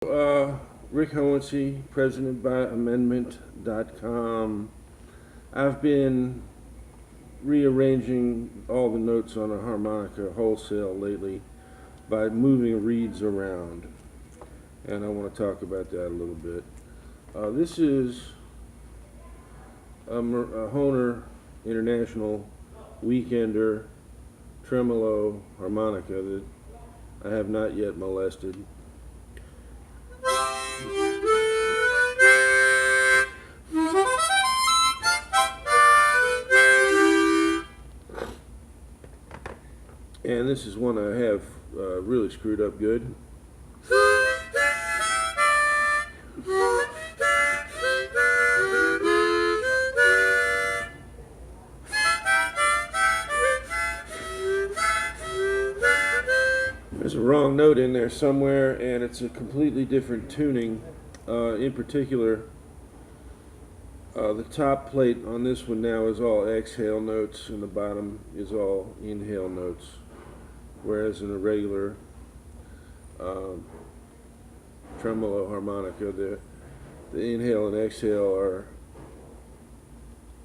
Rick Hohensee, presidentbyamendment.com. I've been rearranging all the notes on a harmonica wholesale lately by moving reeds around, and I want to talk about that a little bit. This is a Hohner International Weekender tremolo harmonica that I have not yet molested. And this is one I have really screwed up good. There's a wrong note in there somewhere, and it's a completely different tuning. In particular, the top plate on this one now is all exhale notes, and the bottom is all inhale notes. Whereas in a regular tremolo harmonica, the inhale and exhale are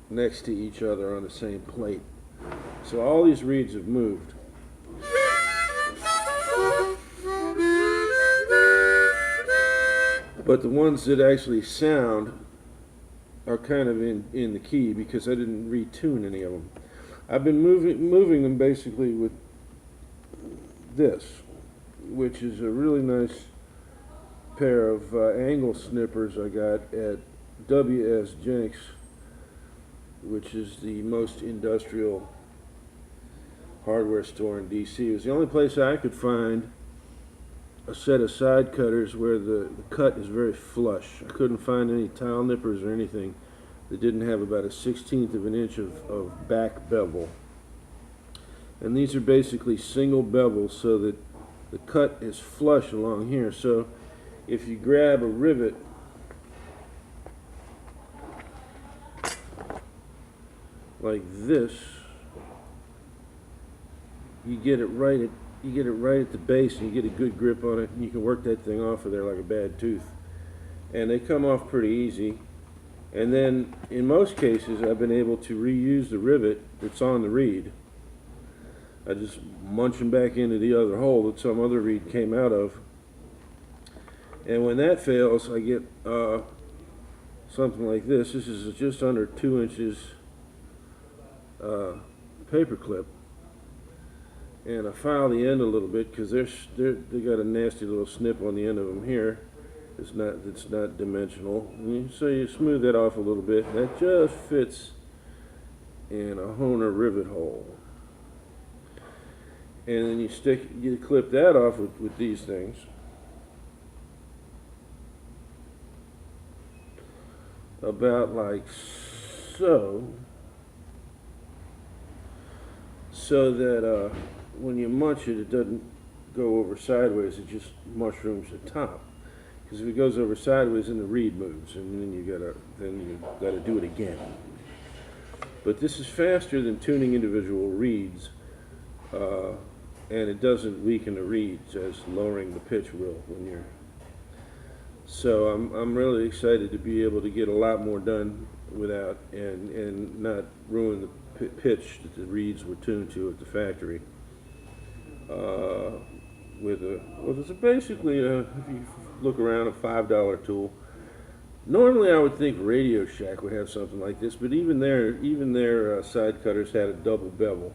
next to each other on the same plate. So all these reeds have moved. But the ones that actually sound are kind of in the key because I didn't retune any of them. I've been moving them basically with this, which is a really nice pair of angle snippers I got at W.S. Jenks, which is the most industrial hardware store in D.C. It was the only place I could find a set of side cutters where the cut is very flush. I couldn't find any tile nippers or anything that didn't have about 1/16 of an inch of back bevel. And these are basically single bevels so that the cut is flush along here. So if you grab a rivet like this, you get it right at the base, and you get a good grip on it, and you can work that thing off of there like a bad tooth. And they come off pretty easy. And then in most cases I've been able to reuse the rivet that's on the reed. I just munch them back into the other hole that some other reed came out of. And when that fails, I get something like this. This is just under 2 inches paper clip. And I file the end a little bit because they got a nasty little snip on the end of them here. It's not dimensional. So you smooth that off a little bit. That just fits in a Hohner rivet hole. And then you clip that off with these things. About like so. So that when you munch it, it doesn't go over sideways. It just mushrooms the top. Because if it goes over sideways, then the reed moves, and then you gotta do it again. But this is faster than tuning individual reeds. And it doesn't weaken the reeds as lowering the pitch will when you're. So I'm really excited to be able to get a lot more done without and not ruin the pitch that the reeds were tuned to at the factory. It's basically if you look around, a $5 tool. Normally I would think Radio Shack would have something like this, but even their side cutters had a double bevel.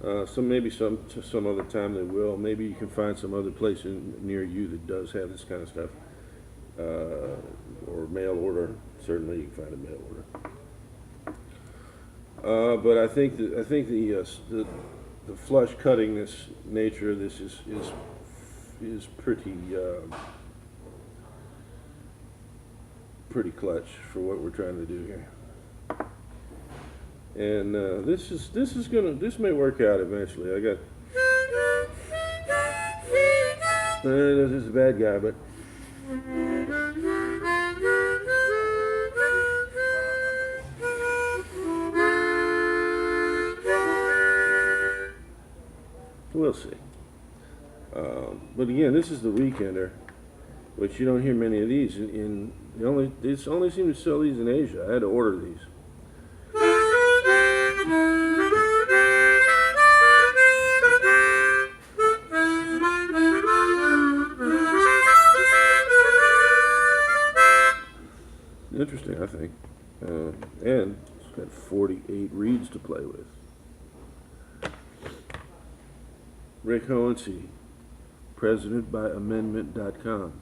So maybe some other time they will. Maybe you can find some other place near you that does have this kind of stuff, or mail order. Certainly, you can find a mail order. But I think the flush cuttingness nature of this is pretty clutch for what we're trying to do here. And this may work out eventually. I got this is a bad guy, but we'll see. But again, this is the Weekender, which you don't hear many of these they only seem to sell these in Asia. I had to order these. Interesting, I think. And it's got 48 reeds to play with. Rick Hohensee, president by amendment.com.